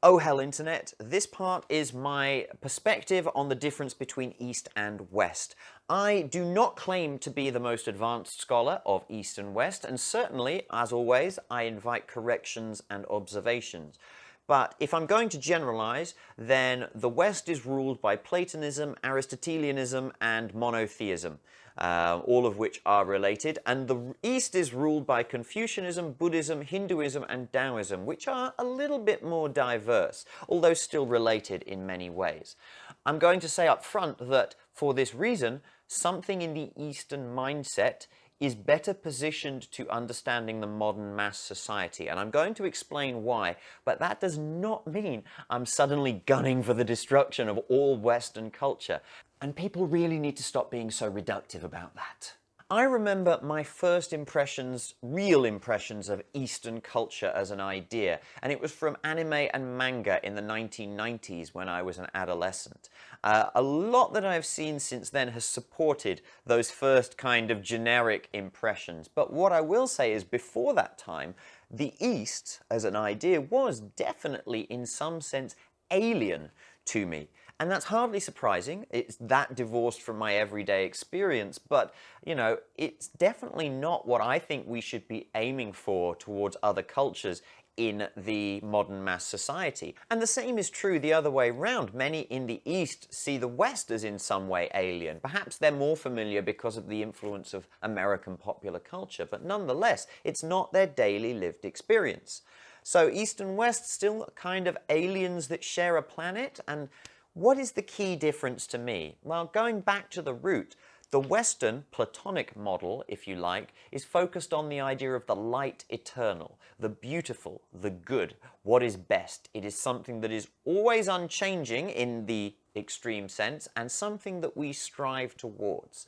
Oh hell internet, this part is my perspective on the difference between East and West. I do not claim to be the most advanced scholar of East and West, and certainly, as always, I invite corrections and observations. But if I'm going to generalize, then the West is ruled by Platonism, Aristotelianism, and monotheism, all of which are related, and the East is ruled by Confucianism, Buddhism, Hinduism, and Taoism, which are a little bit more diverse, although still related in many ways. I'm going to say up front that, for this reason, something in the Eastern mindset is better positioned to understanding the modern mass society, and I'm going to explain why, but that does not mean I'm suddenly gunning for the destruction of all Western culture, and people really need to stop being so reductive about that. I remember my first impressions, real impressions of Eastern culture as an idea, and it was from anime and manga in the 1990s when I was an adolescent. A lot that I've seen since then has supported those first kind of generic impressions, but what I will say is before that time, the East as an idea was definitely in some sense alien to me. And that's hardly surprising. It's that divorced from my everyday experience, but, you know, it's definitely not what I think we should be aiming for towards other cultures in the modern mass society. And the same is true the other way round. Many in the East see the West as in some way alien. Perhaps they're more familiar because of the influence of American popular culture, but nonetheless, it's not their daily lived experience. So East and West still kind of aliens that share a planet, and what is the key difference to me? Well, going back to the root, the Western Platonic model, if you like, is focused on the idea of the light eternal, the beautiful, the good, what is best. It is something that is always unchanging in the extreme sense, and something that we strive towards.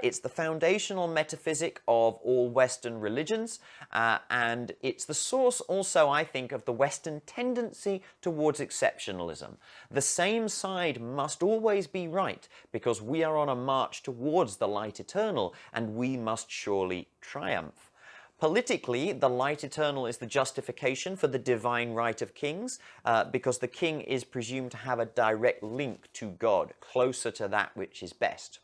It's the foundational metaphysic of all Western religions, and it's the source also, I think, of the Western tendency towards exceptionalism. The same side must always be right, because we are on a march towards the light eternal, and we must surely triumph. Politically, the light eternal is the justification for the divine right of kings, because the king is presumed to have a direct link to God, closer to that which is best.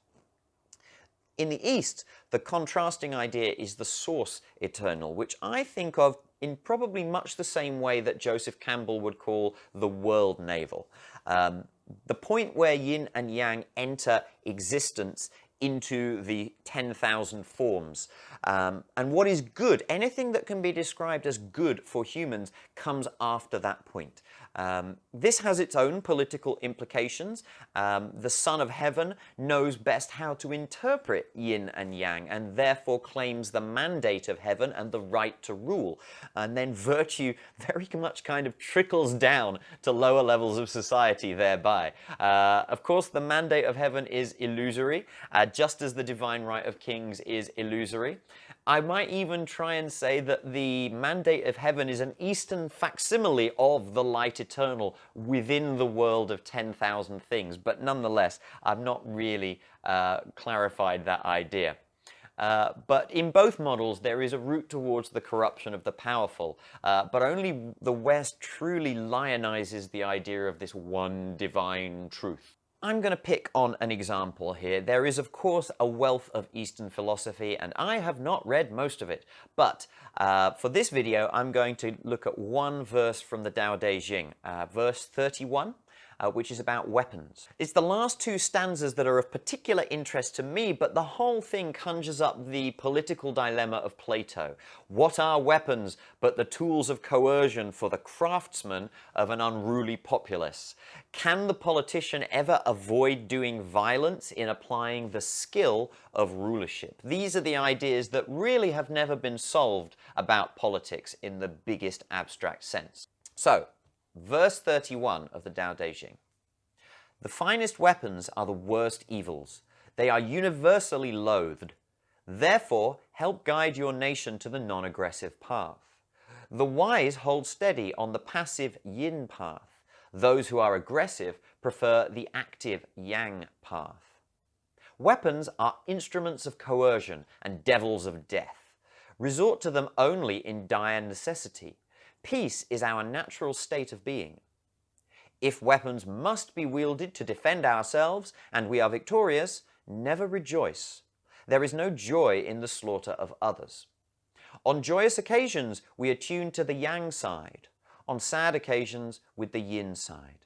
In the East, the contrasting idea is the source eternal, which I think of in probably much the same way that Joseph Campbell would call the world navel. The point where yin and yang enter existence into the 10,000 forms. And what is good, anything that can be described as good for humans, comes after that point. This has its own political implications. The Son of Heaven knows best how to interpret yin and yang, and therefore claims the mandate of heaven and the right to rule. And then virtue very much kind of trickles down to lower levels of society thereby. Of course, the mandate of heaven is illusory, just as the divine right of kings is illusory. I might even try and say that the mandate of heaven is an Eastern facsimile of the light eternal within the world of 10,000 things, but nonetheless, I've not really clarified that idea. But in both models, there is a route towards the corruption of the powerful, but only the West truly lionizes the idea of this one divine truth. I'm going to pick on an example here. There is, of course, a wealth of Eastern philosophy, and I have not read most of it. But for this video, I'm going to look at one verse from the Tao Te Ching, verse 31. Which is about weapons. It's the last two stanzas that are of particular interest to me, but the whole thing conjures up the political dilemma of Plato. What are weapons but the tools of coercion for the craftsman of an unruly populace? Can the politician ever avoid doing violence in applying the skill of rulership? These are the ideas that really have never been solved about politics in the biggest abstract sense. So, verse 31 of the Tao Te Ching. The finest weapons are the worst evils. They are universally loathed. Therefore, help guide your nation to the non-aggressive path. The wise hold steady on the passive yin path. Those who are aggressive prefer the active yang path. Weapons are instruments of coercion and devils of death. Resort to them only in dire necessity. Peace is our natural state of being. If weapons must be wielded to defend ourselves and we are victorious, never rejoice. There is no joy in the slaughter of others. On joyous occasions, we attune to the yang side. On sad occasions, with the yin side.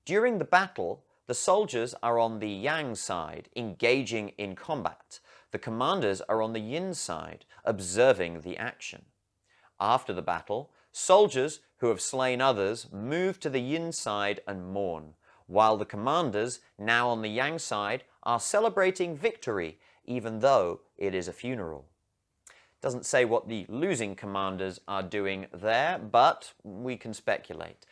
During the battle, the soldiers are on the yang side, engaging in combat. The commanders are on the yin side, observing the action. After the battle, soldiers who have slain others move to the yin side and mourn, while the commanders, now on the yang side, are celebrating victory, even though it is a funeral. Doesn't say what the losing commanders are doing there, but we can speculate.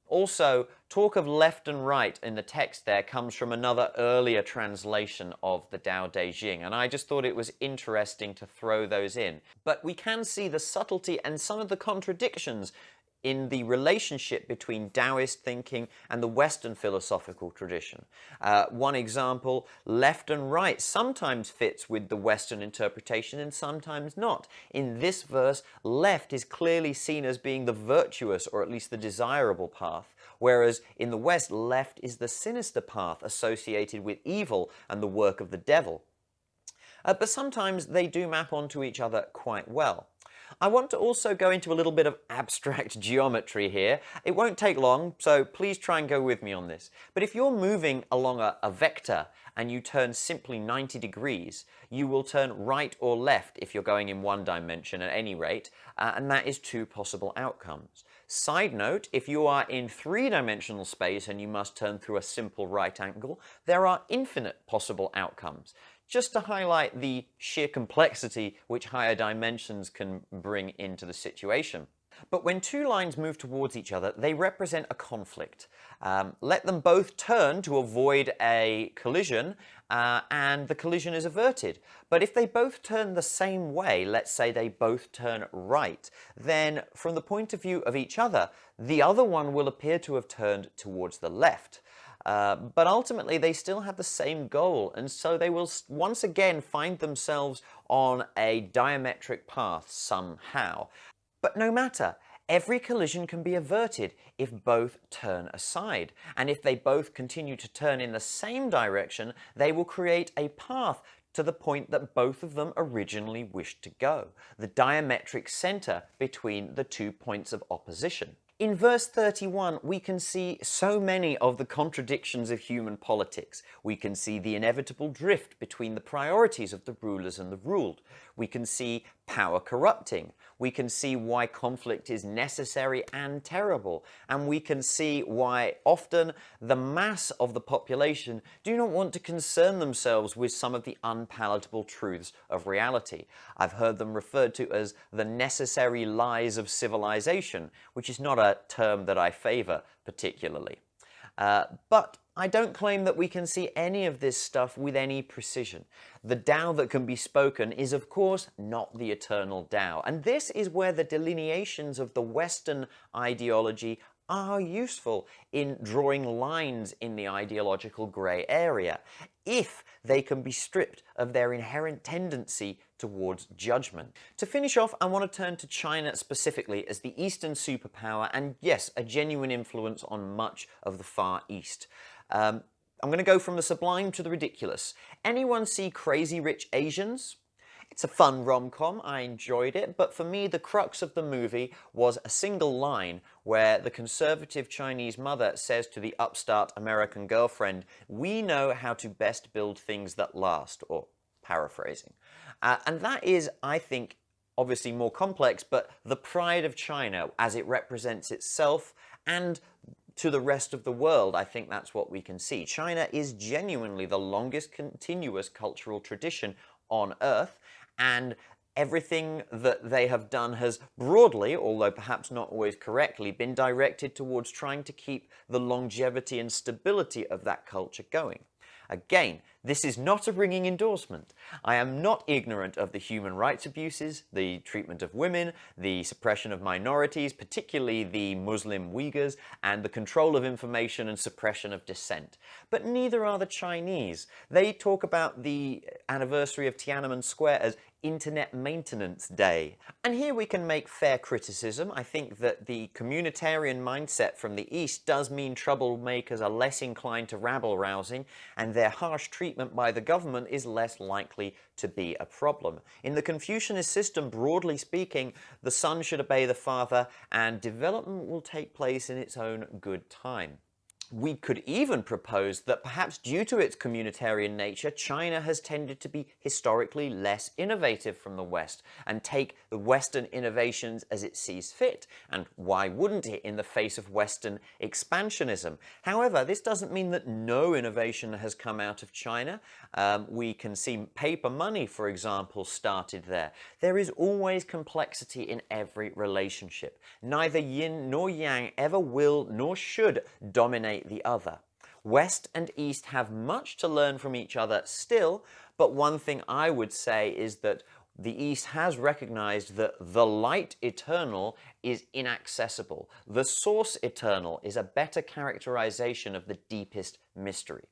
Also, talk of left and right in the text there comes from another earlier translation of the Tao Te Ching, and I just thought it was interesting to throw those in. But we can see the subtlety and some of the contradictions in the relationship between Taoist thinking and the Western philosophical tradition. One example, left and right sometimes fits with the Western interpretation and sometimes not. In this verse, left is clearly seen as being the virtuous or at least the desirable path, whereas in the West, left is the sinister path associated with evil and the work of the devil. But sometimes they do map onto each other quite well. I want to also go into a little bit of abstract geometry here. It won't take long, so please try and go with me on this. But if you're moving along a vector and you turn simply 90 degrees, you will turn right or left if you're going in one dimension at any rate, and that is two possible outcomes. Side note, if you are in three-dimensional space and you must turn through a simple right angle, there are infinite possible outcomes, just to highlight the sheer complexity which higher dimensions can bring into the situation. But when two lines move towards each other, they represent a conflict. Let them both turn to avoid a collision, and the collision is averted. But if they both turn the same way, let's say they both turn right, then from the point of view of each other, the other one will appear to have turned towards the left. But ultimately they still have the same goal, and so they will once again find themselves on a diametric path somehow. But no matter, every collision can be averted if both turn aside, and if they both continue to turn in the same direction, they will create a path to the point that both of them originally wished to go, the diametric center between the 2 points of opposition. In verse 31, we can see so many of the contradictions of human politics. We can see the inevitable drift between the priorities of the rulers and the ruled. We can see power corrupting. We can see why conflict is necessary and terrible. And we can see why often the mass of the population do not want to concern themselves with some of the unpalatable truths of reality. I've heard them referred to as the necessary lies of civilization, which is not a term that I favor particularly. But I don't claim that we can see any of this stuff with any precision. The Tao that can be spoken is, of course, not the eternal Tao. And this is where the delineations of the Western ideology are useful in drawing lines in the ideological grey area, if they can be stripped of their inherent tendency towards judgment. To finish off, I want to turn to China specifically as the Eastern superpower and, yes, a genuine influence on much of the Far East. I'm going to go from the sublime to the ridiculous. Anyone see Crazy Rich Asians? It's a fun rom-com, I enjoyed it, but for me the crux of the movie was a single line where the conservative Chinese mother says to the upstart American girlfriend, "We know how to best build things that last," or paraphrasing. And that is, I think, obviously more complex, but the pride of China as it represents itself and to the rest of the world. I think that's what we can see. China is genuinely the longest continuous cultural tradition on Earth, and everything that they have done has broadly, although perhaps not always correctly, been directed towards trying to keep the longevity and stability of that culture going. Again, This is not a ringing endorsement. I am not ignorant of the human rights abuses, the treatment of women, the suppression of minorities, particularly the Muslim Uyghurs, and the control of information and suppression of dissent. But neither are the Chinese. They talk about the anniversary of Tiananmen Square as Internet Maintenance Day. And here we can make fair criticism. I think that the communitarian mindset from the East does mean troublemakers are less inclined to rabble-rousing, and their harsh treatment by the government is less likely to be a problem. In the Confucianist system, broadly speaking, the son should obey the father, and development will take place in its own good time. We could even propose that perhaps due to its communitarian nature, China has tended to be historically less innovative from the West and take the Western innovations as it sees fit. And why wouldn't it in the face of Western expansionism? However, this doesn't mean that no innovation has come out of China. We can see paper money, for example, started there. There is always complexity in every relationship. Neither yin nor yang ever will nor should dominate the other. West and East have much to learn from each other still, but one thing I would say is that the East has recognized that the light eternal is inaccessible. The source eternal is a better characterization of the deepest mystery.